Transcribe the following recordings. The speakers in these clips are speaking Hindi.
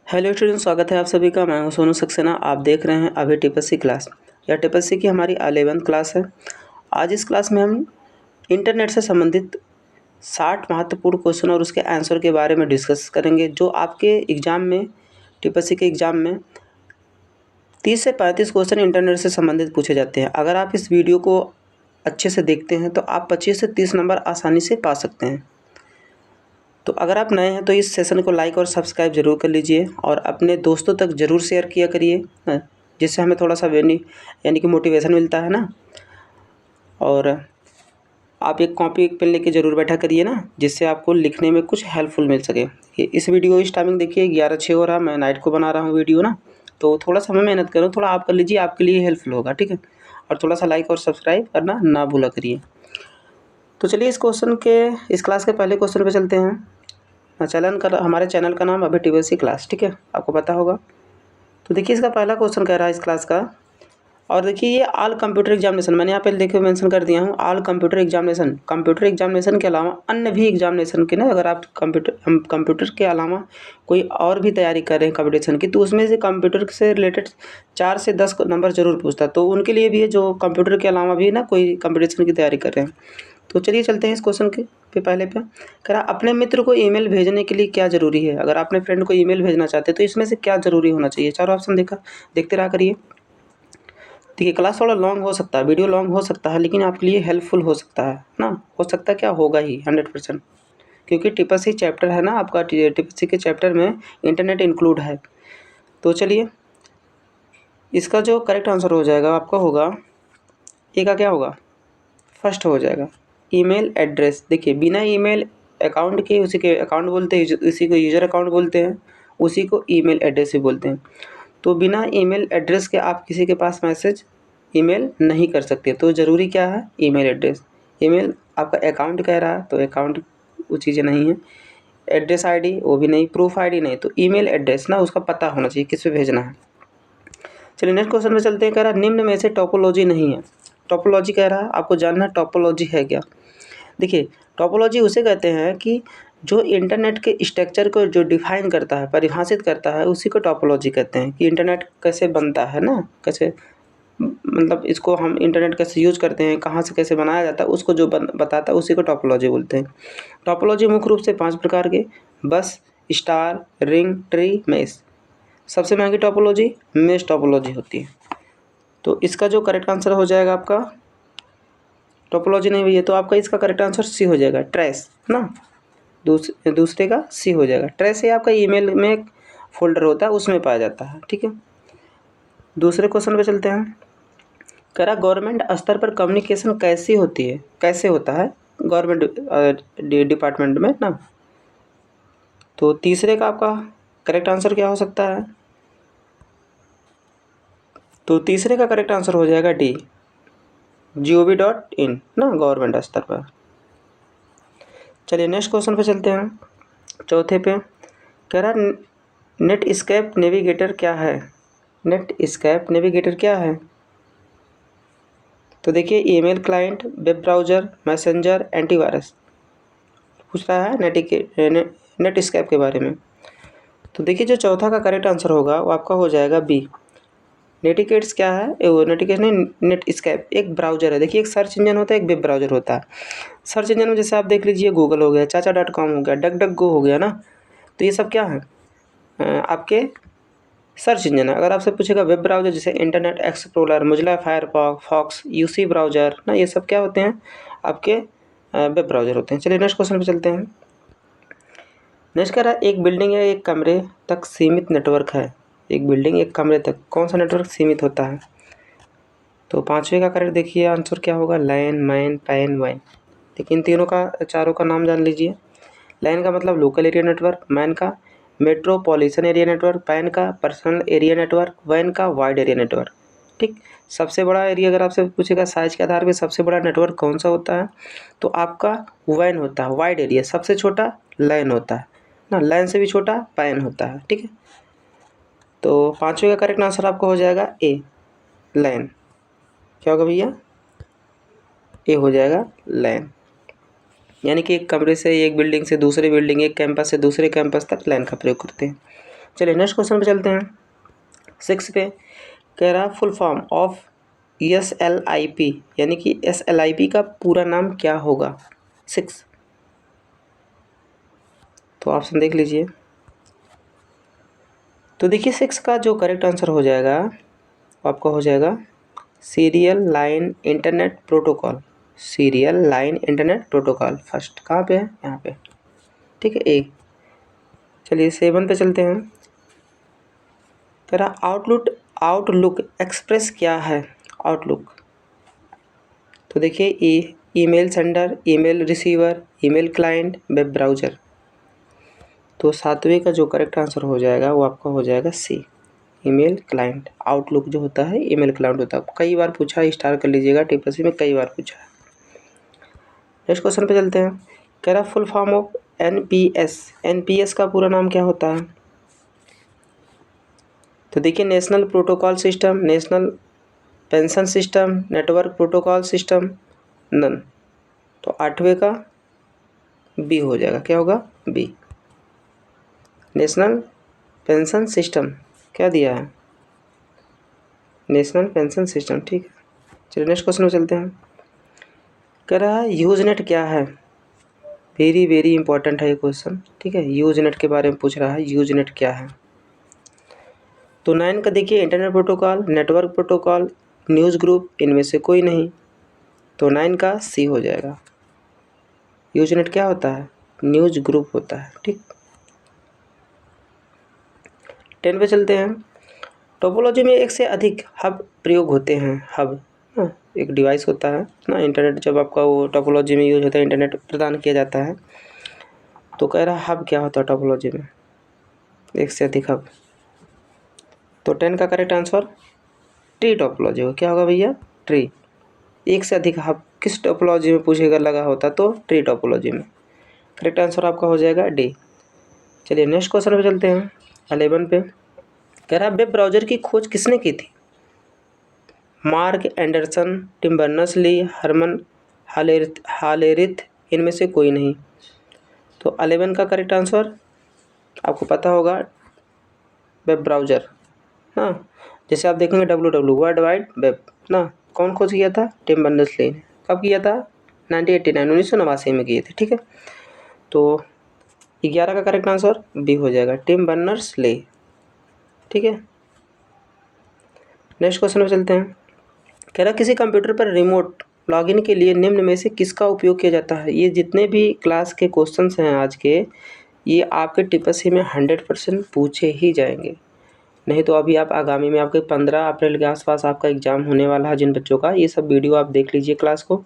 हेलो स्टूडेंट, स्वागत है आप सभी का। मैं हूं सोनू सक्सेना। आप देख रहे हैं अभी टीपीएससी क्लास। यह टीपीएससी की हमारी 11वीं क्लास है। आज इस क्लास में हम इंटरनेट से संबंधित 60 महत्वपूर्ण क्वेश्चन और उसके आंसर के बारे में डिस्कस करेंगे, जो आपके एग्ज़ाम में, टीपीएससी के एग्ज़ाम में 30 से 35 क्वेश्चन इंटरनेट से संबंधित पूछे जाते हैं। अगर आप इस वीडियो को अच्छे से देखते हैं तो आप 25 से 30 नंबर आसानी से पा सकते हैं। तो अगर आप नए हैं तो इस सेशन को लाइक और सब्सक्राइब ज़रूर कर लीजिए और अपने दोस्तों तक ज़रूर शेयर किया करिए, जिससे हमें थोड़ा सा यानी कि मोटिवेशन मिलता है ना। और आप एक कॉपी एक पेन लेके ज़रूर बैठा करिए ना, जिससे आपको लिखने में कुछ हेल्पफुल मिल सके। इस वीडियो इस टाइमिंग देखिए 11:06 हो रहा है। मैं नाइट को बना रहा हूँ वीडियो ना, तो थोड़ा सा मैं मेहनत करूँ, थोड़ा आप कर लीजिए, आपके लिए हेल्पफुल होगा, ठीक है। और थोड़ा सा लाइक और सब्सक्राइब करना ना भूला करिए। तो चलिए इस क्लास के पहले क्वेश्चन पे चलते हैं। हमारे चैनल का नाम अभी टीपीएससी क्लास, ठीक है, आपको पता होगा। तो देखिए इसका पहला क्वेश्चन कह रहा है इस क्लास का, और देखिए ये ऑल कंप्यूटर एग्जामिनेशन, मैंने यहाँ पे देखिए मेंशन कर दिया हूँ ऑल कंप्यूटर एग्जामिनेशन के अलावा अन्य भी एग्जामिनेशन के ना, अगर आप कंप्यूटर के अलावा कोई और भी तैयारी कर रहे हैं कंपटीशन की, तो उसमें से कंप्यूटर से रिलेटेड 4 से 10 नंबर ज़रूर पूछता है। तो उनके लिए भी है जो कंप्यूटर के अलावा भी ना कोई कंपटीशन की तैयारी कर रहे हैं। तो चलिए चलते हैं इस क्वेश्चन के पहले पे। कह रहा अपने मित्र को ईमेल भेजने के लिए क्या ज़रूरी है। अगर अपने फ्रेंड को ईमेल भेजना चाहते हैं तो इसमें से क्या ज़रूरी होना चाहिए। चारों ऑप्शन देखते रहा करिए। देखिए क्लास थोड़ा लॉन्ग हो सकता है, वीडियो लॉन्ग हो सकता है, लेकिन आपके लिए हेल्पफुल हो सकता है ना। हो सकता है क्या, होगा ही 100%, क्योंकि टीपीएससी चैप्टर है ना आपका, टीपीएससी के चैप्टर में इंटरनेट इंक्लूड है। तो चलिए इसका जो करेक्ट आंसर हो जाएगा आपका होगा, ए का क्या होगा, फर्स्ट हो जाएगा ईमेल एड्रेस। देखिए बिना ईमेल अकाउंट के उसी के अकाउंट बोलते हैं, उसी को यूज़र अकाउंट बोलते हैं, उसी को ईमेल एड्रेस भी बोलते हैं। तो बिना ईमेल एड्रेस के आप किसी के पास मैसेज ईमेल नहीं कर सकते। तो ज़रूरी क्या है, ईमेल एड्रेस। ईमेल आपका अकाउंट कह रहा है तो अकाउंट वो चीज़ें नहीं है, एड्रेस आईडी वो भी नहीं, प्रूफ आईडी नहीं। तो ईमेल एड्रेस ना, उसका पता होना चाहिए किस पे भेजना है। चलिए नेक्स्ट क्वेश्चन में चलते हैं। कह रहा निम्न में से टोपोलॉजी नहीं है। टोपोलॉजी कह रहा है, आपको जानना है टोपोलॉजी है क्या। देखिए टोपोलॉजी उसे कहते हैं कि जो इंटरनेट के स्ट्रक्चर को जो डिफाइन करता है, परिभाषित करता है, उसी को टोपोलॉजी कहते हैं। कि इंटरनेट कैसे बनता है ना, कैसे मतलब इसको हम इंटरनेट कैसे यूज़ करते हैं, कहाँ से कैसे बनाया जाता है, उसको जो बताता है उसी को टोपोलॉजी बोलते हैं। टोपोलॉजी मुख्य रूप से 5 प्रकार के, बस, स्टार, रिंग, ट्री, मेश। सबसे महंगी टोपोलॉजी मेश टोपोलॉजी होती है। तो इसका जो करेक्ट आंसर हो जाएगा आपका, टोपोलॉजी नहीं हुई है तो आपका इसका करेक्ट आंसर सी हो जाएगा, ट्रेस ना। दूसरे का सी हो जाएगा। ट्रेस ये आपका ईमेल में एक फोल्डर होता है, उसमें पाया जाता है, ठीक है। दूसरे क्वेश्चन पे चलते हैं। कह रहा गवर्नमेंट स्तर पर कम्युनिकेशन कैसी होती है, कैसे होता है गवर्नमेंट डिपार्टमेंट में ना। तो तीसरे का आपका करेक्ट आंसर क्या हो सकता है, तो तीसरे का करेक्ट आंसर हो जाएगा डी, gov.in ना, गवर्नमेंट स्तर पर। चलिए नेक्स्ट क्वेश्चन पे चलते हैं, चौथे पे। कह रहा नेटस्केप नेविगेटर क्या है। नेटस्केप नेविगेटर क्या है। तो देखिए email client, web browser, messenger, antivirus पूछ रहा है नेटस्केप के बारे में। तो देखिए जो चौथा का करेक्ट आंसर होगा वो आपका हो जाएगा बी, नेटिकेट्स क्या है, नेटिकेट्स नहीं, नेटस्केप एक ब्राउज़र है। देखिए एक सर्च इंजन होता है, एक वेब ब्राउज़र होता है। सर्च इंजन में जैसे आप देख लीजिए गूगल हो गया, चाचा.com हो गया, डक गो हो गया ना। तो ये सब क्या है, आपके सर्च इंजन है। अगर आपसे पूछेगा वेब ब्राउज़र, जैसे internet explorer, Mozilla Firefox, UC browser ना, ये सब क्या होते हैं, आपके वेब ब्राउज़र होते हैं। चलिए नेक्स्ट क्वेश्चन पे चलते हैं। नेक्स्ट कह रहा है एक बिल्डिंग या एक कमरे तक सीमित नेटवर्क है। एक बिल्डिंग एक कमरे तक कौन सा नेटवर्क सीमित होता है। तो पाँचवें का करेक्ट देखिए आंसर क्या होगा, लैन, मैन, पैन, वैन। देखिए इन तीनों का, चारों का नाम जान लीजिए। लैन का मतलब लोकल एरिया नेटवर्क, मैन का मेट्रोपॉलिटन एरिया नेटवर्क, पैन का पर्सनल एरिया नेटवर्क, वैन का वाइड एरिया नेटवर्क। ठीक, सबसे बड़ा एरिया अगर आपसे पूछेगा साइज के आधार पे सबसे बड़ा नेटवर्क कौन सा होता है, तो आपका वैन होता है, वाइड एरिया। सबसे छोटा लैन होता है ना, लैन से भी छोटा पैन होता है, ठीक है। तो पाँचवें का करेक्ट आंसर आपका हो जाएगा ए, लैन। क्या होगा भैया, ए हो जाएगा लैन। यानी कि एक कमरे से, एक बिल्डिंग से दूसरे बिल्डिंग, एक कैंपस से दूसरे कैंपस तक लैन का प्रयोग करते हैं। चलिए नेक्स्ट क्वेश्चन पे चलते हैं। 6 पे कह रहा फुल फॉर्म ऑफ SLIP यानी कि SLIP का पूरा नाम क्या होगा। 6 तो ऑप्शन देख लीजिए। तो देखिए 6 का जो करेक्ट आंसर हो जाएगा आपका हो जाएगा serial line internet protocol. Serial line internet protocol first कहाँ पे है, यहाँ पे, ठीक है, ए। चलिए 7 पे चलते हैं। कह रहा आउटलुक एक्सप्रेस क्या है। आउटलुक तो देखिए email sender, email receiver, email client, web browser. तो 7वें का जो करेक्ट आंसर हो जाएगा वो आपका हो जाएगा सी, ईमेल क्लाइंट। आउटलुक जो होता है ईमेल क्लाइंट होता है। कई बार पूछा है, स्टार कर लीजिएगा, टीपीएससी में कई बार पूछा है। नेक्स्ट क्वेश्चन पे चलते हैं। कह रहा full form of NPS। NPS का पूरा नाम क्या होता है। तो देखिए national protocol system, national pension system, network protocol system, none. तो 8वें का बी हो जाएगा, क्या होगा, बी, नेशनल पेंशन सिस्टम। क्या दिया है, नेशनल पेंशन सिस्टम, ठीक है। चलिए नेक्स्ट क्वेश्चन में चलते हैं। कह रहा है यूजनेट क्या है। वेरी वेरी इंपॉर्टेंट है ये क्वेश्चन, ठीक है। यूजनेट के बारे में पूछ रहा है, यूजनेट क्या है। तो 9 का देखिए internet protocol, network protocol, news group, इनमें से कोई नहीं। तो 9 का सी हो जाएगा। यूजनेट क्या होता है, न्यूज़ ग्रुप होता है, ठीक। 10 पे चलते हैं। टोपोलॉजी में एक से अधिक हब प्रयोग होते हैं। हब एक डिवाइस होता है ना, इंटरनेट जब आपका वो टोपोलॉजी में यूज होता है, इंटरनेट प्रदान किया जाता है। तो कह रहा हब क्या होता है टोपोलॉजी में, एक से अधिक हब। तो 10 का करेक्ट आंसर ट्री टोपोलॉजी हो, क्या होगा भैया, ट्री। एक से अधिक हब किस टोपोलॉजी में पूछेगा लगा होता, तो ट्री टोपोलॉजी में। करेक्ट आंसर आपका हो जाएगा डी। चलिए नेक्स्ट क्वेश्चन पे चलते हैं। 11 पे कह रहा वेब ब्राउज़र की खोज किसने की थी। Mark Anderson, Tim Berners-Lee, Herman Hollerith, इनमें से कोई नहीं। तो 11 का करेक्ट आंसर आपको पता होगा वेब ब्राउज़र ना, जैसे आप देखेंगे WW वर्ल्ड वाइड वेब ना, कौन खोज किया था, टिम बर्नर्स-ली ने। कब किया था, 1989 में किए थे, ठीक है। तो 11 का करेक्ट आंसर बी हो जाएगा, टिम बर्नर्स-ली, ठीक है। नेक्स्ट क्वेश्चन में चलते हैं। कह रहा किसी कंप्यूटर पर रिमोट लॉगिन के लिए निम्न में से किसका उपयोग किया जाता है। ये जितने भी क्लास के क्वेश्चंस हैं आज के, ये आपके टीपीएससी में 100% पूछे ही जाएंगे। नहीं तो अभी आप आगामी में आपके 15 अप्रैल के आसपास आपका एग्ज़ाम होने वाला है जिन बच्चों का, ये सब वीडियो आप देख लीजिए क्लास को।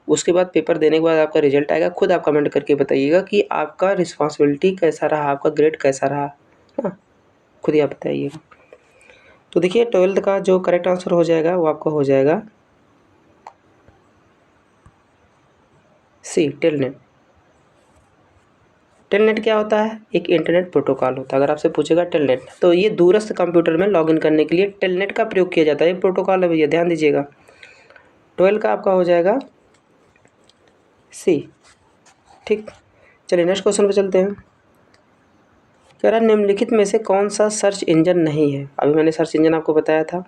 उसके बाद पेपर देने के बाद आपका रिजल्ट आएगा, खुद आप कमेंट करके बताइएगा कि आपका रिस्पॉन्सिबिलिटी कैसा रहा, आपका ग्रेड कैसा रहा ना, खुद ही आप बताइएगा। तो देखिए 12th का जो करेक्ट आंसर हो जाएगा वो आपका हो जाएगा सी, टेलनेट। टेलनेट क्या होता है, एक इंटरनेट प्रोटोकॉल होता है। अगर आपसे पूछेगा टेलनेट, तो ये दूरस्थ कंप्यूटर में लॉगिन करने के लिए टेलनेट का प्रयोग किया जाता है। ये प्रोटोकॉल है भैया, ध्यान दीजिएगा। 12 का आपका हो जाएगा सी, ठीक। चलिए नेक्स्ट क्वेश्चन पे चलते हैं। कह रहा निम्नलिखित में से कौन सा सर्च इंजन नहीं है। अभी मैंने सर्च इंजन आपको बताया था,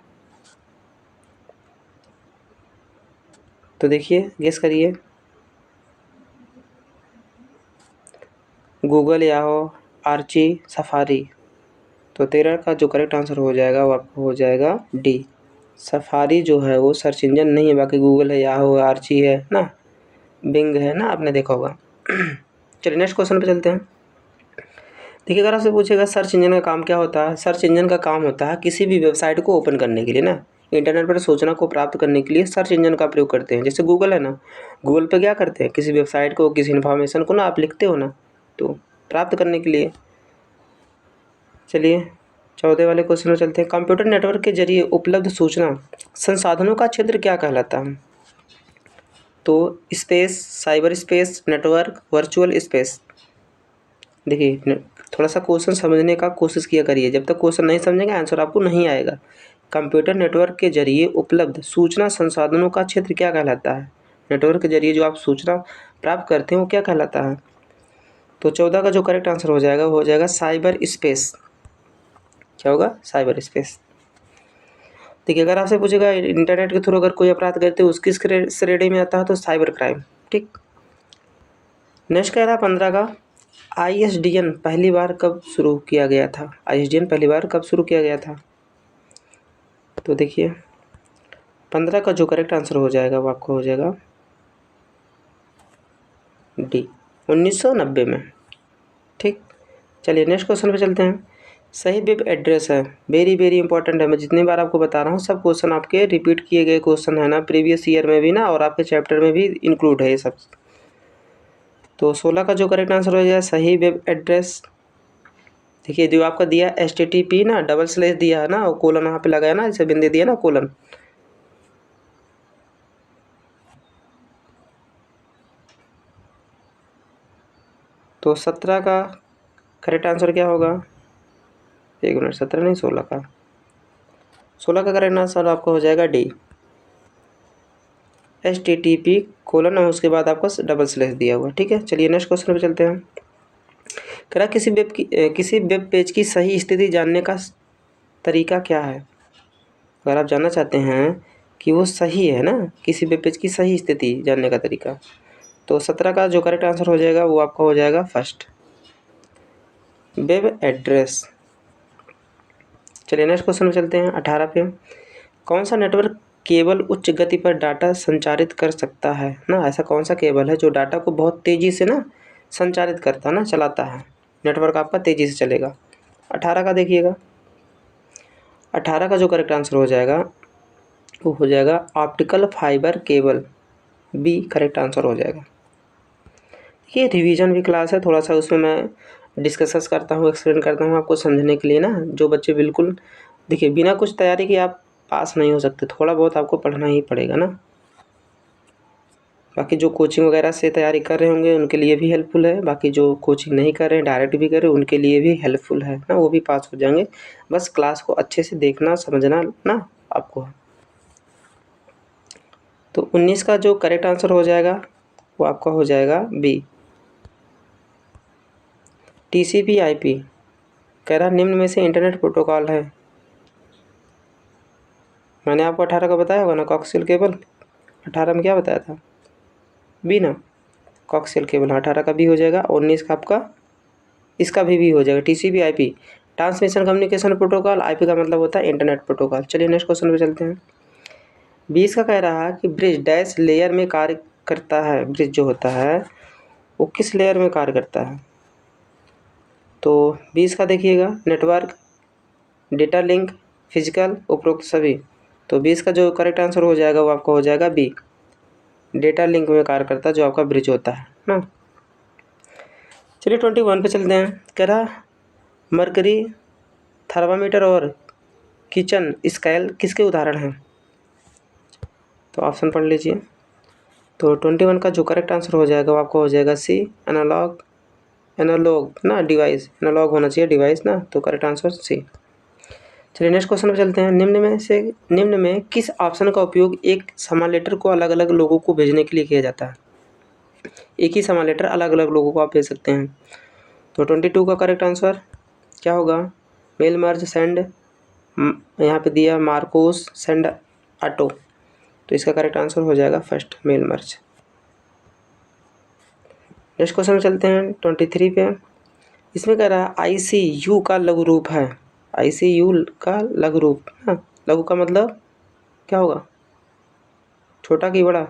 तो देखिए गेस करिए। Google, Yahoo, Archie, Safari. तो 13 का जो करेक्ट आंसर हो जाएगा वो आपको हो जाएगा डी, सफारी जो है वो सर्च इंजन नहीं है। बाकी गूगल है, याहो है, आर्ची है ना, बिंग है ना, आपने देखा होगा। चलिए नेक्स्ट क्वेश्चन पे चलते हैं। देखिए अगर आपसे पूछेगा सर्च इंजन का काम क्या होता है। सर्च इंजन का काम होता है किसी भी वेबसाइट को ओपन करने के लिए ना, इंटरनेट पर सूचना को प्राप्त करने के लिए सर्च इंजन का प्रयोग करते हैं। जैसे गूगल है ना, गूगल पे क्या करते हैं, किसी वेबसाइट को, किसी इन्फॉर्मेशन को ना आप लिखते हो ना, तो प्राप्त करने के लिए। चलिए 14 वाले क्वेश्चन में चलते हैं। कंप्यूटर नेटवर्क के जरिए उपलब्ध सूचना संसाधनों का क्षेत्र क्या कहलाता है। तो space, cyber space, network, virtual space. देखिए थोड़ा सा क्वेश्चन समझने का कोशिश किया करिए, जब तक क्वेश्चन नहीं समझेंगे आंसर आपको नहीं आएगा। कंप्यूटर नेटवर्क के जरिए उपलब्ध सूचना संसाधनों का क्षेत्र क्या कहलाता है। नेटवर्क के जरिए जो आप सूचना प्राप्त करते हैं वो क्या कहलाता है। तो 14 का जो करेक्ट आंसर हो जाएगा वो हो जाएगा साइबर स्पेस। क्या होगा, साइबर स्पेस। देखिए अगर आपसे पूछेगा इंटरनेट के थ्रू अगर कोई अपराध करते हो उसकी श्रेणी में आता है तो साइबर क्राइम। ठीक, नेक्स्ट कह रहा है 15 का, ISDN पहली बार कब शुरू किया गया था? ISDN पहली बार कब शुरू किया गया था? तो देखिए 15 का जो करेक्ट आंसर हो जाएगा वो आपको हो जाएगा डी, 1990 में। ठीक, चलिए नेक्स्ट क्वेश्चन पे चलते हैं। सही वेब एड्रेस है, वेरी वेरी इंपॉर्टेंट है। मैं जितनी बार आपको बता रहा हूँ सब क्वेश्चन आपके रिपीट किए गए क्वेश्चन है ना, प्रीवियस ईयर में भी ना और आपके चैप्टर में भी इंक्लूड है ये सब। तो 16 का जो करेक्ट आंसर हो जाएगा सही वेब एड्रेस, देखिए जो आपका दिया HTTP ना, डबल स्लैश दिया है ना और कोलन वहाँ पे लगाया ना, जैसे बिंदी दिया ना कोलन, तो 17 का करेक्ट आंसर क्या होगा? एक मिनट, 17 नहीं 16 का, 16 का करेक्ट आंसर आपका हो जाएगा डी, HTTP कोलन और उसके बाद आपका डबल स्लैश दिया हुआ। ठीक है, चलिए नेक्स्ट क्वेश्चन पे चलते हैं। करा किसी वेब पेज की सही स्थिति जानने का तरीका क्या है? अगर आप जानना चाहते हैं कि वो सही है ना, किसी वेब पेज की सही स्थिति जानने का तरीका, तो 17 का जो करेक्ट आंसर हो जाएगा वो आपका हो जाएगा फर्स्ट, वेब एड्रेस। चलिए नेक्स्ट क्वेश्चन में चलते हैं 18 पे। कौन सा नेटवर्क केवल उच्च गति पर डाटा संचारित कर सकता है ना? ऐसा कौन सा केबल है जो डाटा को बहुत तेज़ी से ना संचारित करता है ना, चलाता है, नेटवर्क आपका तेज़ी से चलेगा? 18 का देखिएगा, 18 का जो करेक्ट आंसर हो जाएगा वो हो जाएगा optical fibre cable, B correct answer हो जाएगा। ये रिवीजन भी क्लास है, थोड़ा सा उसमें मैं डिस्कस करता हूँ, एक्सप्लेन करता हूँ आपको समझने के लिए ना। जो बच्चे बिल्कुल देखिए बिना कुछ तैयारी के आप पास नहीं हो सकते, थोड़ा बहुत आपको पढ़ना ही पड़ेगा ना। बाकी जो कोचिंग वगैरह से तैयारी कर रहे होंगे उनके लिए भी हेल्पफुल है, बाकी जो कोचिंग नहीं कर रहे हैं डायरेक्ट भी कर रहे हैं उनके लिए भी हेल्पफुल है ना, वो भी पास हो जाएंगे। बस क्लास को अच्छे से देखना समझना ना आपको। तो 19 का जो करेक्ट आंसर हो जाएगा वो आपका हो जाएगा बी, TCP/IP। कह रहा निम्न में से इंटरनेट प्रोटोकॉल है, मैंने आपको 18 का बताया होगा ना, कॉक्सियल केबल। 18 में क्या बताया था? बी ना, कॉक्सियल केबल। 18 का भी हो जाएगा, 19 का आपका इसका भी हो जाएगा, TCP/IP transmission communication protocol, IP का मतलब होता है इंटरनेट प्रोटोकॉल। चलिए नेक्स्ट क्वेश्चन पे चलते हैं। 20 का कह रहा है कि ब्रिज डैश लेयर में कार्य करता है, ब्रिज जो होता है वो किस लेयर में कार्य करता है? तो 20 का देखिएगा नेटवर्क, डेटा लिंक, फिजिकल, उपरोक्त सभी। तो 20 का जो करेक्ट आंसर हो जाएगा वो आपका हो जाएगा बी, डेटा लिंक में कार्य करता है जो आपका ब्रिज होता है ना। चलिए 21 पे चलते हैं। कह रहा मरकरी, थर्मामीटर और किचन स्केल किसके उदाहरण हैं? तो ऑप्शन पढ़ लीजिए। तो 21 का जो करेक्ट आंसर हो जाएगा वो आपको हो जाएगा सी, एनालॉग ना डिवाइस, एनालॉग होना चाहिए डिवाइस ना, तो करेक्ट आंसर सी। चलिए नेक्स्ट क्वेश्चन पे चलते हैं। निम्न में किस ऑप्शन का उपयोग एक समान लेटर को अलग अलग लोगों को भेजने के लिए किया जाता है? एक ही समान लेटर अलग अलग लोगों को आप भेज सकते हैं। तो 22 का करेक्ट आंसर क्या होगा? मेल मर्ज सेंड, यहाँ पे दिया मार्कोस सेंड ऑटो, तो इसका करेक्ट आंसर हो जाएगा first, mail merge. Next question में चलते हैं 23 पे। इसमें कह रहा है ICU का लघु रूप है, ICU का लघु रूप ना, लघु का मतलब क्या होगा, छोटा कि बड़ा?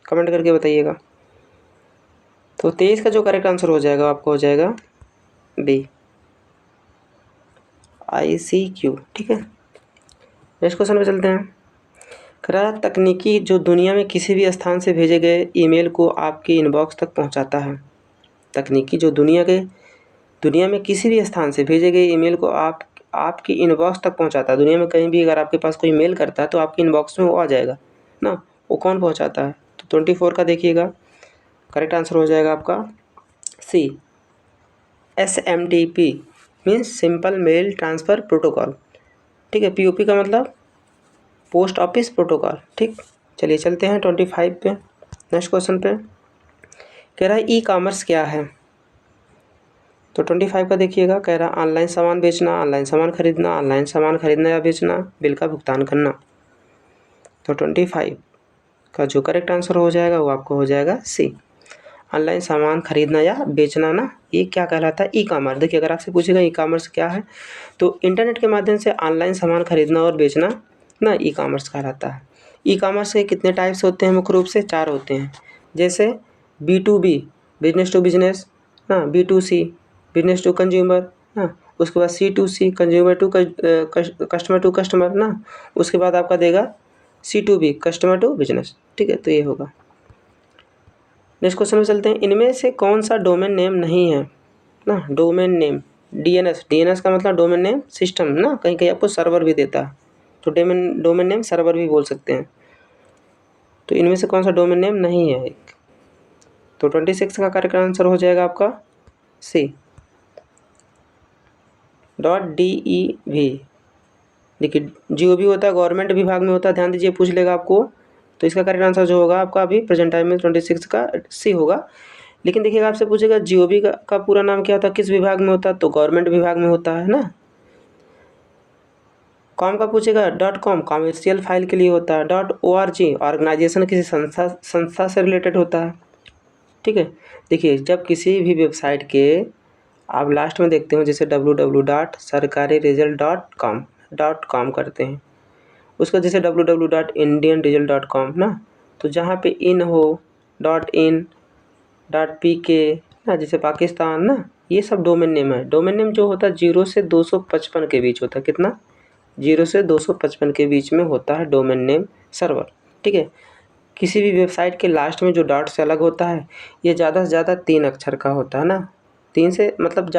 कमेंट करके बताइएगा। तो 23 का जो करेक्ट आंसर हो जाएगा आपको हो जाएगा बी, ICQ। ठीक है, नेक्स्ट क्वेश्चन पे चलते हैं। करा तकनीकी जो दुनिया में किसी भी स्थान से भेजे गए ईमेल को आपके इनबॉक्स तक पहुंचाता है, तकनीकी जो दुनिया में किसी भी स्थान से भेजे गए ईमेल को आपकी इनबॉक्स तक पहुंचाता है। दुनिया में कहीं भी अगर आपके पास कोई मेल करता है तो आपके इनबॉक्स में वो आ जाएगा ना, वो कौन पहुंचाता है? तो 24 का देखिएगा करेक्ट आंसर हो जाएगा आपका C, SMTP means simple mail transfer protocol. ठीक है, POP का मतलब पोस्ट ऑफिस प्रोटोकॉल। ठीक, चलिए चलते हैं 25 पे, नेक्स्ट क्वेश्चन पे। कह रहा है ई कॉमर्स क्या है? तो 25 का देखिएगा, कह रहा ऑनलाइन सामान बेचना, ऑनलाइन सामान खरीदना, ऑनलाइन सामान खरीदना या बेचना, बिल का भुगतान करना। तो 25 का जो करेक्ट आंसर हो जाएगा वो आपको हो जाएगा सी, ऑनलाइन सामान खरीदना या बेचना ना, ये क्या कहलाता है? E commerce. देखिए अगर आपसे पूछेगा ई कॉमर्स क्या है, तो इंटरनेट के माध्यम से ऑनलाइन सामान खरीदना और बेचना ना ई कॉमर्स कहलाता है। ई कॉमर्स के कितने टाइप्स होते हैं? मुख्य रूप से 4 होते हैं, जैसे B2B बिजनेस टू बिजनेस ना, B2C बिजनेस टू कंज्यूमर ना, उसके बाद C2C consumer to customer to customer ना, उसके बाद आपका देगा C2B कस्टमर टू बिजनेस। ठीक है, तो ये होगा। नेक्स्ट क्वेश्चन में चलते हैं, इनमें से कौन सा डोमेन नेम नहीं है ना? डोमेन नेम डीएनएस का मतलब डोमेन नेम सिस्टम ना, कहीं कहीं आपको सर्वर भी देता है, तो डोमेन नेम सर्वर भी बोल सकते हैं। तो इनमें से कौन सा डोमेन नेम नहीं है एक? तो 26 का करेक्ट आंसर हो जाएगा आपका सी, .DEV। देखिए GOV होता है, गवर्नमेंट विभाग में होता है, ध्यान दीजिए, पूछ लेगा आपको। तो इसका करेक्ट आंसर जो होगा आपका अभी प्रेजेंट टाइम में 26 का सी होगा। लेकिन देखिएगा आपसे पूछेगा GOV का पूरा नाम क्या होता है, किस विभाग में होता है? तो गवर्नमेंट विभाग में होता है ना। कॉम का पूछेगा .com कॉमर्शियल फाइल के लिए होता है, .org ऑर्गेनाइजेशन किसी संस्था से रिलेटेड होता है। ठीक है, देखिए जब किसी भी वेबसाइट के आप लास्ट में देखते हो जैसे www.sarkariresult.com करते हैं, उसका जैसे www.indianresult.com ना, तो जहाँ पे इन हो .in .pk ना, जैसे पाकिस्तान ना, ये सब डोमेन नेम है। डोमेन नेम जो होता है 0 से 255 के बीच होता है, कितना? 0 से 255 के बीच में होता है डोमेन नेम सर्वर। ठीक है, किसी भी वेबसाइट के लास्ट में जो डॉट से अलग होता है, ये ज़्यादा से ज़्यादा 3 अक्षर का होता है ना, 3 से मतलब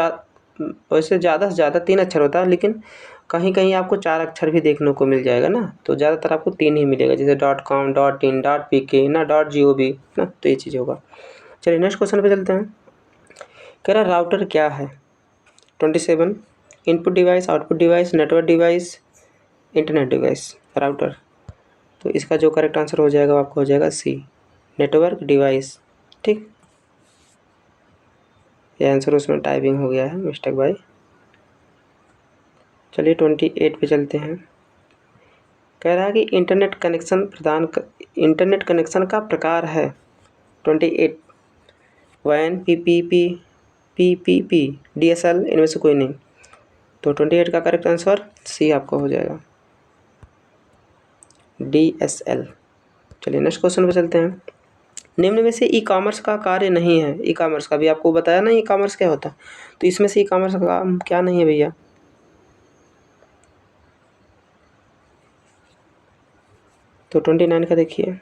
वैसे ज़्यादा से ज़्यादा 3 अक्षर होता है, लेकिन कहीं कहीं आपको 4 अक्षर भी देखने को मिल जाएगा ना, तो ज़्यादातर आपको 3 ही मिलेगा, जैसे .com .in .pk ना .gov ना, तो ये चीज़ होगा। चलिए नेक्स्ट क्वेश्चन पे चलते हैं। कह रहा राउटर क्या है? 27 input device, output device, network device, internet device, router. तो इसका जो करेक्ट आंसर हो जाएगा आपको हो जाएगा सी, नेटवर्क डिवाइस। ठीक, ये आंसर उसमें टाइपिंग हो गया है मिस्टेक बाय। चलिए 28 पे चलते हैं। कह रहा है कि इंटरनेट कनेक्शन का प्रकार है 28, WAN PPP DSL, इनमें से कोई नहीं। तो 28 का करेक्ट आंसर सी आपको हो जाएगा, DSL। चलिए नेक्स्ट क्वेश्चन पे चलते हैं। निम्न में से ई कॉमर्स का कार्य नहीं है। ई कॉमर्स का भी आपको बताया ना ई कॉमर्स क्या होता है, तो इसमें से ई कॉमर्स का काम क्या नहीं है भैया? तो 29 का देखिए,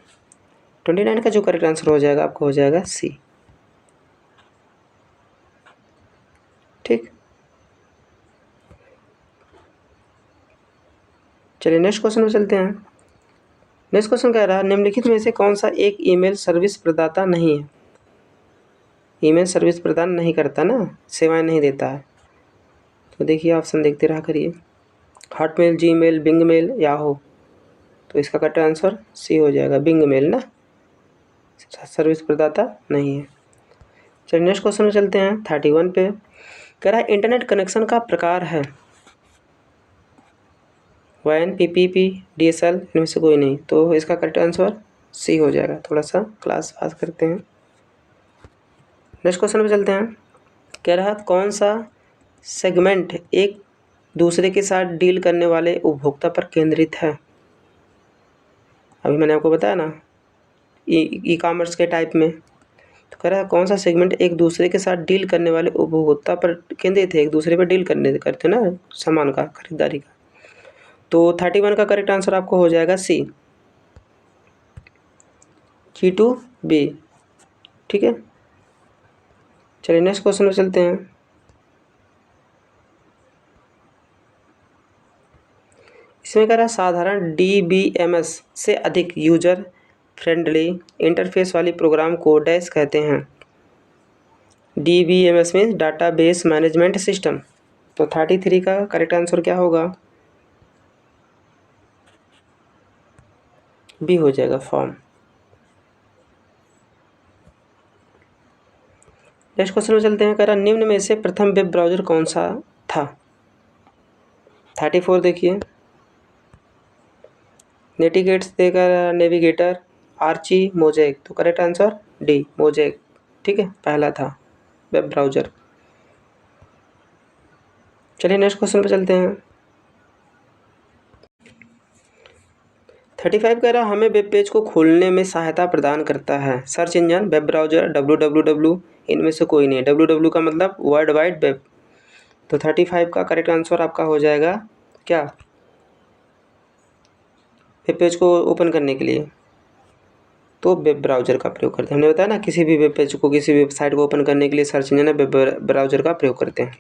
29 का जो करेक्ट आंसर हो जाएगा आपको हो जाएगा सी। ठीक, चलिए नेक्स्ट क्वेश्चन पे चलते हैं। नेक्स्ट क्वेश्चन कह रहा है निम्नलिखित में से कौन सा एक ईमेल सर्विस प्रदाता नहीं है? ईमेल सर्विस प्रदान नहीं करता ना, सेवाएं नहीं देता है। तो देखिए ऑप्शन देखते रहा करिए, Hotmail, Gmail, Bing mail, Yahoo. तो इसका करेक्ट आंसर सी हो जाएगा, बिंग मेल ना, सर्विस प्रदाता नहीं है। चलिए नेक्स्ट क्वेश्चन में चलते हैं 31 पे। कह रहा है इंटरनेट कनेक्शन का प्रकार है WAN PPP DSL, इनमें से कोई नहीं। तो इसका करेक्ट आंसर सी हो जाएगा। थोड़ा सा क्लास पास करते हैं। नेक्स्ट क्वेश्चन पे चलते हैं। कह रहा है कौन सा सेगमेंट एक दूसरे के साथ डील करने वाले उपभोक्ता पर केंद्रित है? अभी मैंने आपको बताया ना ई कॉमर्स के टाइप में। तो कह रहा है कौन सा सेगमेंट एक दूसरे के साथ डील करने वाले उपभोक्ता पर केंद्रित है, एक दूसरे पर डील करते ना सामान का, खरीदारी का। तो 31 का करेक्ट आंसर आपको हो जाएगा सी, G2B। ठीक है, चलिए नेक्स्ट क्वेश्चन में चलते हैं। इसमें कह रहा है साधारण DBMS से अधिक यूजर फ्रेंडली इंटरफेस वाली प्रोग्राम को डैश कहते हैं। DBMS means database management system. तो 33 का करेक्ट आंसर क्या होगा? बी हो जाएगा, फॉर्म। नेक्स्ट क्वेश्चन में चलते हैं। कह रहा निम्न में से प्रथम वेब ब्राउज़र कौन सा था? 34 देखिए, नेविगेटर, आर्ची, मोज़ेक। तो करेक्ट आंसर डी, मोज़ेक। ठीक है, पहला था वेब ब्राउज़र। चलिए नेक्स्ट क्वेश्चन पे चलते हैं। 35 कह रहा हमें वेब पेज को खोलने में सहायता प्रदान करता है search engine, web browser, www, इनमें से कोई नहीं। www का मतलब वर्ल्ड वाइड वेब। तो 35 का करेक्ट आंसर आपका हो जाएगा क्या? वेब पेज को ओपन करने के लिए तो वेब ब्राउज़र का प्रयोग करते हैं। हमने बताया ना, किसी भी वेब पेज को, किसी भी वेबसाइट को ओपन करने के लिए सर्च इंजन है वेब ब्राउज़र का प्रयोग करते हैं।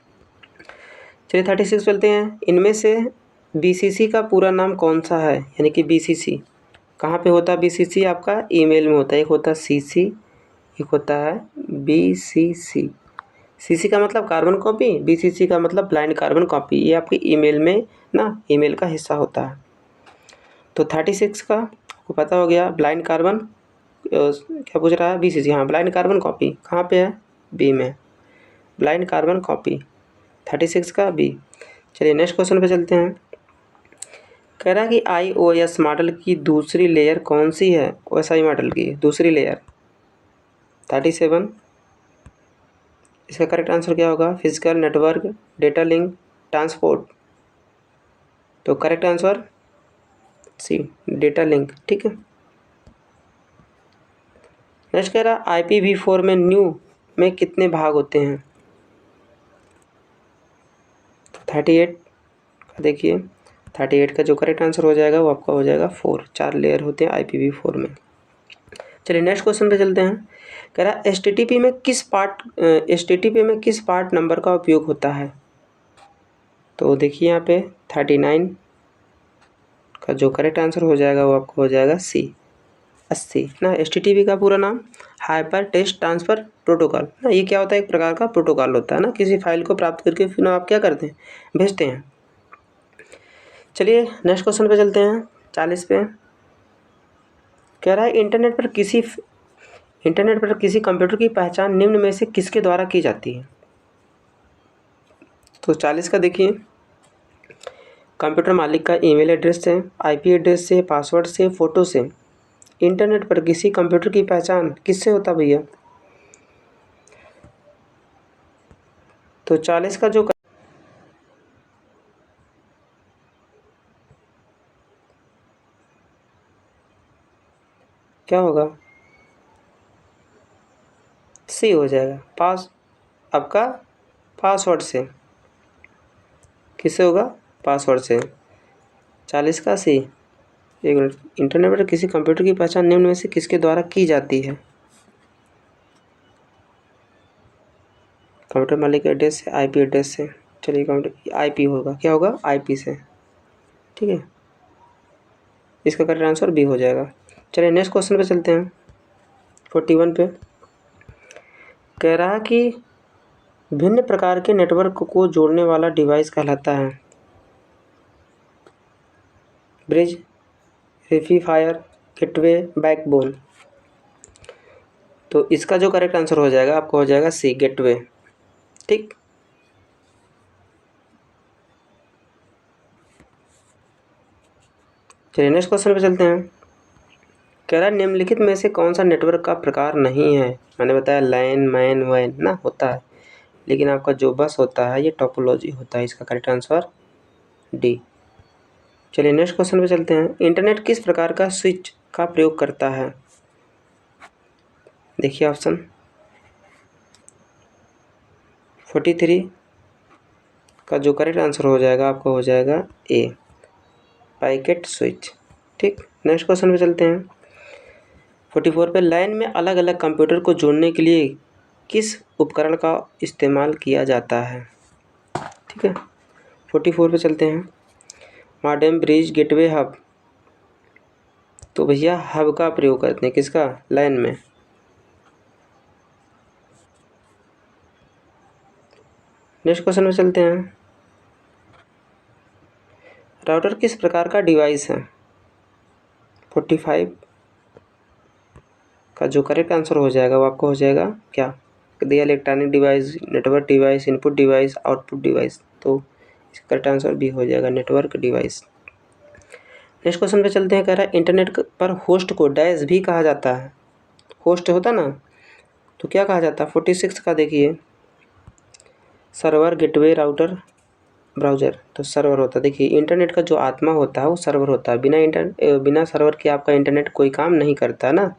चलिए 36 चलते हैं। इनमें से BCC का पूरा नाम कौन सा है? यानी कि BCC कहाँ पे होता है? BCC आपका ईमेल में होता है। एक होता है CC, एक होता है BCC। CC का मतलब कार्बन कॉपी, BCC का मतलब ब्लाइंड कार्बन कॉपी। ये आपके ईमेल में ना, ईमेल का हिस्सा होता है। तो 36 का आपको पता हो गया। ब्लाइंड कार्बन क्या पूछ रहा है? BCC। हाँ, ब्लाइंड कार्बन कॉपी कहाँ पे है? बी में, ब्लाइंड कार्बन कॉपी 36 का बी। चलिए नेक्स्ट क्वेश्चन पे चलते हैं। कह रहा है कि iOS मॉडल की दूसरी लेयर कौन सी है? OSI मॉडल की दूसरी लेयर 37। इसका करेक्ट आंसर क्या होगा? Physical, network, data link, transport. तो correct answer C, data link. ठीक है। नेक्स्ट कह रहा IPv4 में न्यू में कितने भाग होते हैं? तो 38 का देखिए, 38 का जो करेक्ट आंसर हो जाएगा वो आपका हो जाएगा 4। 4 लेयर होते हैं IPv4 में। चलिए नेक्स्ट क्वेश्चन पे चलते हैं। कह रहा HTTP में किस पार्ट नंबर का उपयोग होता है? तो देखिए यहाँ पे 39 का जो करेक्ट आंसर हो जाएगा वो आपको हो जाएगा सी, 80 ना। HTTP का पूरा नाम हाइपर टेक्स्ट ट्रांसफ़र प्रोटोकॉल ना। ये क्या होता है? एक प्रकार का प्रोटोकॉल होता है ना। किसी फाइल को प्राप्त करके फिर आप क्या करते हैं? भेजते हैं। चलिए नेक्स्ट क्वेश्चन पे चलते हैं। 40 पे कह रहा है इंटरनेट पर किसी कंप्यूटर की पहचान निम्न में से किसके द्वारा की जाती है? तो 40 का देखिए, कंप्यूटर मालिक का ईमेल एड्रेस से, IP एड्रेस से, पासवर्ड से, फ़ोटो से। इंटरनेट पर किसी कंप्यूटर की पहचान किससे होता भैया? तो 40 का जो क्या होगा? सी हो जाएगा। आपका पासवर्ड से। किससे होगा? पासवर्ड से। 40 का सी। एक मिनट, इंटरनेट पर किसी कंप्यूटर की पहचान निम्न में से किसके द्वारा की जाती है? कंप्यूटर मालिक एड्रेस से, IP एड्रेस से। चलिए कंप्यूटर IP होगा, क्या होगा? IP से। ठीक है, इसका करेक्ट आंसर बी हो जाएगा। चलिए नेक्स्ट क्वेश्चन पे चलते हैं। 41 पे कह रहा कि भिन्न प्रकार के नेटवर्क को जोड़ने वाला डिवाइस कहलाता है ब्रिज, रेक्टिफायर, गेटवे, बैकबोन। तो इसका जो करेक्ट आंसर हो जाएगा आपको हो जाएगा सी, गेटवे। ठीक। चलिए नेक्स्ट क्वेश्चन पे चलते हैं। कह रहा है निम्नलिखित में से कौन सा नेटवर्क का प्रकार नहीं है? मैंने बताया लैन, मैन, वैन ना होता है, लेकिन आपका जो बस होता है ये टोपोलॉजी होता है। इसका करेक्ट आंसर डी। चलिए नेक्स्ट क्वेश्चन पे चलते हैं। इंटरनेट किस प्रकार का स्विच का प्रयोग करता है? देखिए ऑप्शन 43 का जो करेक्ट आंसर हो जाएगा आपको हो जाएगा ए, पैकेट स्विच। ठीक। नेक्स्ट क्वेश्चन पे चलते हैं। 44 पे लाइन में अलग अलग कंप्यूटर को जोड़ने के लिए किस उपकरण का इस्तेमाल किया जाता है? ठीक है, 44 पे चलते हैं। Modem, bridge, gateway, hub. तो भैया हब का प्रयोग करते हैं। किसका? लाइन में। नेक्स्ट क्वेश्चन में चलते हैं। राउटर किस प्रकार का डिवाइस है? 45 का जो करेक्ट आंसर हो जाएगा वो आपको हो जाएगा क्या? दिया electronic device, network device, input device, output device. तो इसका करेक्ट आंसर बी हो जाएगा, नेटवर्क डिवाइस। नेक्स्ट क्वेश्चन पे चलते हैं। कह रहा है इंटरनेट पर होस्ट को डैश भी कहा जाता है। होस्ट होता ना, तो क्या कहा जाता है? 46 का देखिए, सर्वर, गेटवे, राउटर, ब्राउज़र। तो सर्वर होता है। देखिए इंटरनेट का जो आत्मा होता है वो सर्वर होता है। बिना सर्वर के आपका इंटरनेट कोई काम नहीं करता ना।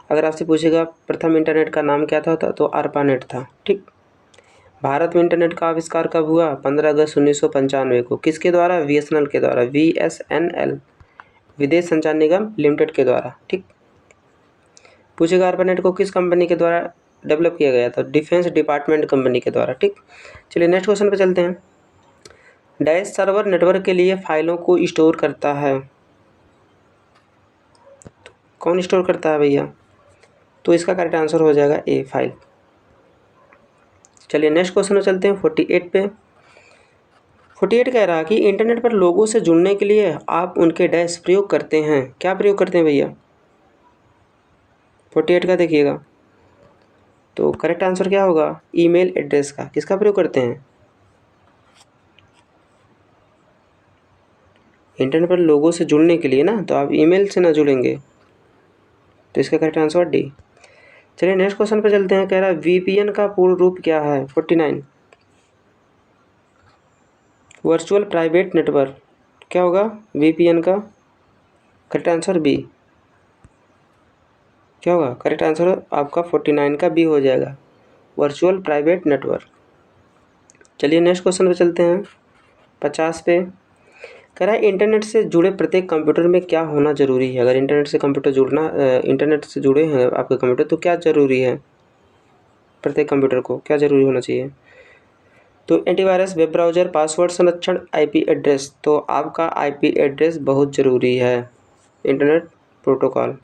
अगर आपसे पूछेगा प्रथम इंटरनेट का नाम क्या था, तो ARPANET था। ठीक। भारत में इंटरनेट का आविष्कार कब हुआ? 15 अगस्त 1995 को। किसके द्वारा? BSNL के द्वारा, VSNL, विदेश संचार निगम लिमिटेड के द्वारा। ठीक। पूछेगा ARPANET को किस कंपनी के द्वारा डेवलप किया गया था? डिफेंस डिपार्टमेंट कंपनी के द्वारा। ठीक। चलिए नेक्स्ट क्वेश्चन पे चलते हैं। डैश सर्वर नेटवर्क के लिए फाइलों को स्टोर करता है। कौन स्टोर करता है भैया? तो इसका करेक्ट आंसर हो जाएगा ए, फाइल। चलिए नेक्स्ट क्वेश्चन में चलते हैं 48 पे। 48 कह रहा है कि इंटरनेट पर लोगों से जुड़ने के लिए आप उनके डैश प्रयोग करते हैं। क्या प्रयोग करते हैं भैया? 48 का देखिएगा, तो करेक्ट आंसर क्या होगा? ईमेल एड्रेस का। किसका प्रयोग करते हैं? इंटरनेट पर लोगों से जुड़ने के लिए ना, तो आप ईमेल से ना जुड़ेंगे, तो इसका करेक्ट आंसर डी। चलिए नेक्स्ट क्वेश्चन पर चलते हैं। कह रहा है VPN का पूर्ण रूप क्या है? 49, वर्चुअल प्राइवेट नेटवर्क। क्या होगा VPN का? Correct answer B. क्या होगा करेक्ट आंसर आपका? 49 का बी हो जाएगा, वर्चुअल प्राइवेट नेटवर्क। चलिए नेक्स्ट क्वेश्चन पे चलते हैं 50 पे। कह रहा है इंटरनेट से जुड़े प्रत्येक कंप्यूटर में क्या होना ज़रूरी है? अगर इंटरनेट से जुड़े हैं आपके कंप्यूटर, तो क्या ज़रूरी है? प्रत्येक कंप्यूटर को क्या ज़रूरी होना चाहिए? तो एंटीवायरस, वेब ब्राउज़र, पासवर्ड संरक्षण, IP एड्रेस। तो आपका IP एड्रेस बहुत ज़रूरी है, इंटरनेट प्रोटोकॉल।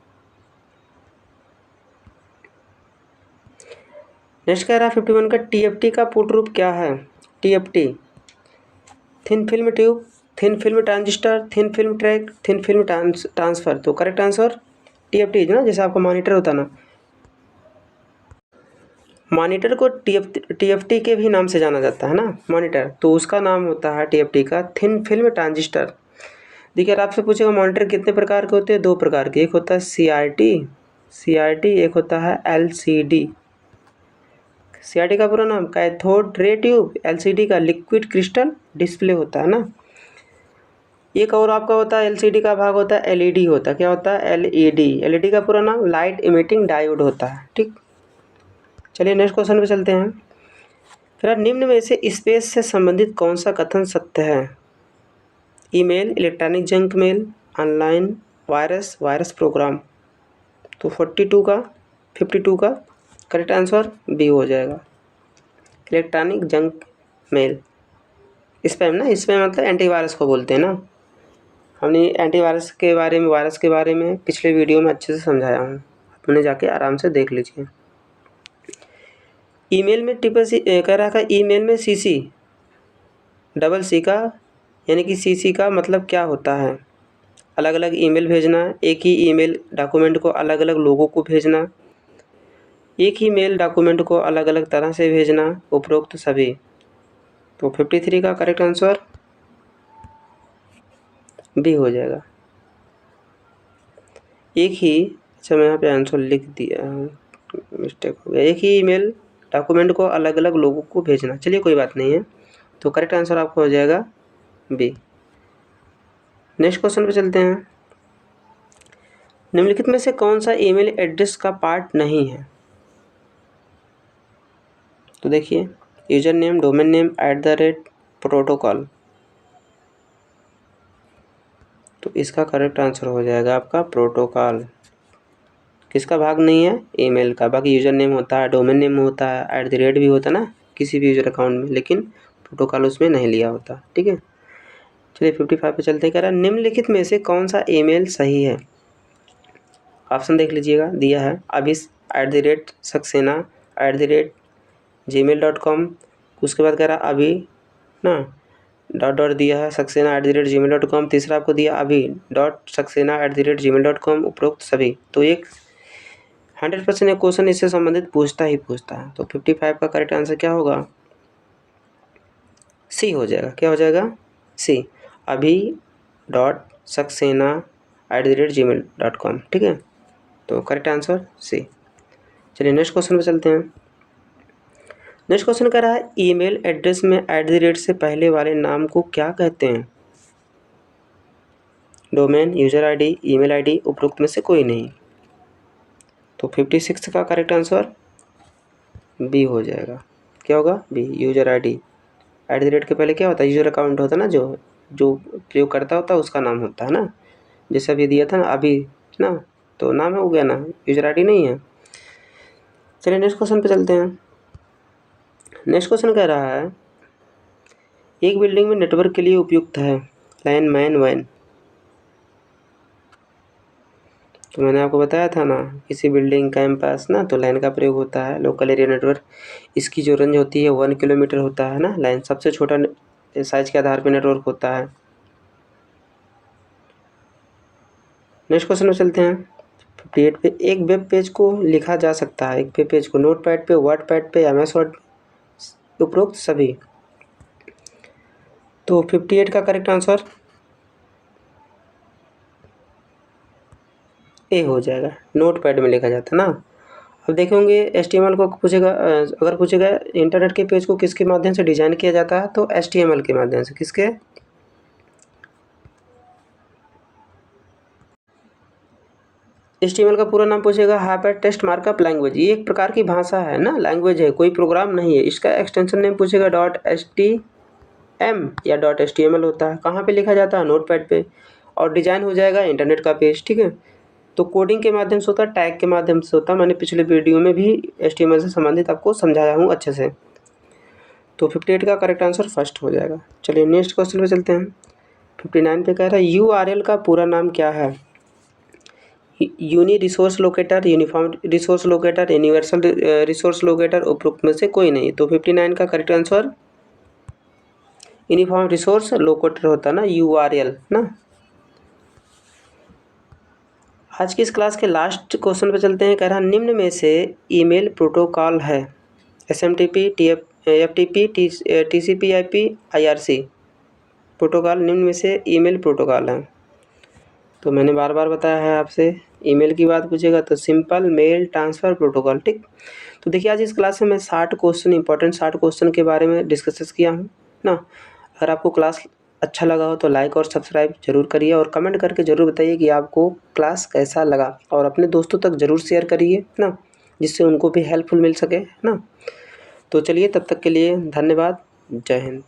नेक्स्ट कह रहा है 51 का TFT का पूर्ण रूप क्या है? TFT, thin film tube, thin film transistor, thin film track, thin film transfer. तो करेक्ट आंसर TFT ना, जैसे आपका मॉनिटर होता ना, मॉनिटर को TFT के भी नाम से जाना जाता है ना, मॉनिटर, तो उसका नाम होता है TFT का थिन फिल्म ट्रांजिस्टर। देखिए अगर आपसे पूछेगा मॉनिटर कितने प्रकार के होते हैं? 2 प्रकार के। एक होता है CRT, एक होता है LCD। CRT का पूरा नाम कैथोड रे ट्यूब, LCD का लिक्विड क्रिस्टल डिस्प्ले होता है ना। एक और आपका होता है LCD का भाग होता है LED होता है। क्या होता है? LED का पूरा नाम लाइट इमिटिंग डायोड होता है। ठीक। चलिए नेक्स्ट क्वेश्चन पे चलते हैं। फिर निम्न में से स्पेस से संबंधित कौन सा कथन सत्य है? Email, electronic junk mail, online virus program. तो 52 का करेक्ट आंसर बी हो जाएगा, इलेक्ट्रॉनिक जंक मेल। स्पैम ना, स्पैम मतलब एंटीवायरस को बोलते हैं ना। हमने एंटीवायरस के बारे में, वायरस के बारे में पिछले वीडियो में अच्छे से समझाया हूँ, आपने जाके आराम से देख लीजिए। ईमेल में कह रहा था ईमेल में CC, डबल C का यानी कि CC का मतलब क्या होता है? अलग अलग ईमेल भेजना, एक ही ईमेल डॉक्यूमेंट को अलग अलग लोगों को भेजना, एक ही मेल डॉक्यूमेंट को अलग अलग तरह से भेजना, उपरोक्त सभी। तो 53 का करेक्ट आंसर बी हो जाएगा। एक ही, अच्छा मैं यहाँ पे आंसर लिख दिया, मिस्टेक हो गया। एक ही ईमेल डॉक्यूमेंट को अलग अलग लोगों को भेजना। चलिए कोई बात नहीं है, तो करेक्ट आंसर आपको हो जाएगा बी। नेक्स्ट क्वेश्चन पे चलते हैं। निम्नलिखित में से कौन सा ईमेल एड्रेस का पार्ट नहीं है? तो देखिए user name, domain name, @protocol. तो इसका करेक्ट आंसर हो जाएगा आपका प्रोटोकॉल। किसका भाग नहीं है? ईमेल का। बाकी यूजर नेम होता है, डोमेन नेम होता है, @ भी होता है ना किसी भी यूजर अकाउंट में, लेकिन प्रोटोकॉल उसमें नहीं लिया होता। ठीक है। चलिए 55 पे चलते। कह रहा है निम्नलिखित में से कौन सा ईमेल सही है? ऑप्शन देख लीजिएगा, दिया है अभिस @सक्सेना@gmail.com। उसके बाद कह रहा अभी ना डॉट दिया है सक्सेना@gmail.com। तीसरा आपको दिया अभी .सक्सेना@gmail.com, उपरोक्त सभी। तो एक 100% ये क्वेश्चन इससे संबंधित पूछता ही पूछता है। तो 55 का करेक्ट आंसर क्या होगा? सी हो जाएगा। क्या हो जाएगा? सी, abhi.saxena@gmail.com। ठीक है, तो करेक्ट आंसर सी। चलिए नेक्स्ट क्वेश्चन पे चलते हैं। नेक्स्ट क्वेश्चन कह रहा है ईमेल एड्रेस में @ से पहले वाले नाम को क्या कहते हैं? Domain, user ID, email ID, उपरोक्त में से कोई नहीं। तो 56 का करेक्ट आंसर बी हो जाएगा। क्या होगा? B, user ID. @ के पहले क्या होता है? यूजर अकाउंट होता है ना, जो प्रयोग करता होता है उसका नाम होता है ना। जैसे अभी दिया था ना, अभी ना, तो नाम हो गया ना, यूजर आईडी नहीं है। चलिए नेक्स्ट क्वेश्चन पे चलते हैं। नेक्स्ट क्वेश्चन कह रहा है एक बिल्डिंग में नेटवर्क के लिए उपयुक्त है लैन, मैन, वैन। तो मैंने आपको बताया था ना, किसी बिल्डिंग कैंपस ना तो लैन का प्रयोग होता है, लोकल एरिया नेटवर्क। इसकी जो रेंज होती है 1 किलोमीटर होता है ना। लैन सबसे छोटा साइज के आधार पर नेटवर्क होता है। नेक्स्ट क्वेश्चन में चलते हैं। 58 पे एक वेब पेज को लिखा जा सकता है, एक वेब पेज को नोटपैड पे, वर्डपैड पे, MS वर्ड, उपरोक्त सभी। तो 58 का करेक्ट आंसर ए हो जाएगा। नोटपैड में लिखा जाता है ना। अब देखेंगे HTML को पूछेगा, अगर पूछेगा इंटरनेट के पेज को किसके माध्यम से डिजाइन किया जाता है, तो HTML के माध्यम से। किसके? HTML का पूरा नाम पूछेगा हाइपर टेक्स्ट मार्कअप लैंग्वेज। ये एक प्रकार की भाषा है ना, लैंग्वेज है, कोई प्रोग्राम नहीं है। इसका एक्सटेंशन नेम पूछेगा .htm या .html होता है। कहाँ पे लिखा जाता है? नोटपैड पे। और डिजाइन हो जाएगा इंटरनेट का पेज। ठीक है, तो कोडिंग के माध्यम से होता है, टैग के माध्यम से होता है। मैंने पिछले वीडियो में भी HTML से संबंधित आपको समझाया हूँ अच्छे से। तो 58 का करेक्ट आंसर फर्स्ट हो जाएगा। चलिए नेक्स्ट क्वेश्चन पे चलते हैं। 59 पे कह रहा है URL का पूरा नाम क्या है? Uni resource locator, uniform resource locator, universal resource locator, उपरोक्त में से कोई नहीं। तो 59 का correct answer uniform resource locator होता है ना, URL ना। आज की इस क्लास के लास्ट क्वेश्चन पे चलते हैं। कह रहा निम्न में से ईमेल प्रोटोकॉल है SMTP, FTP, TCP, IP, IRC। Protocol निम्न में से ईमेल प्रोटोकॉल है। तो मैंने बार बार बताया है आपसे, ईमेल की बात पूछेगा तो सिंपल मेल ट्रांसफ़र प्रोटोकॉल। ठीक, तो देखिए आज इस क्लास में मैं 60 क्वेश्चन, इंपॉर्टेंट 60 क्वेश्चन के बारे में डिस्कस किया हूँ ना। अगर आपको क्लास अच्छा लगा हो तो लाइक और सब्सक्राइब जरूर करिए, और कमेंट करके ज़रूर बताइए कि आपको क्लास कैसा लगा, और अपने दोस्तों तक ज़रूर शेयर करिए ना, जिससे उनको भी हेल्पफुल मिल सके ना। तो चलिए तब तक के लिए धन्यवाद। जय हिंद।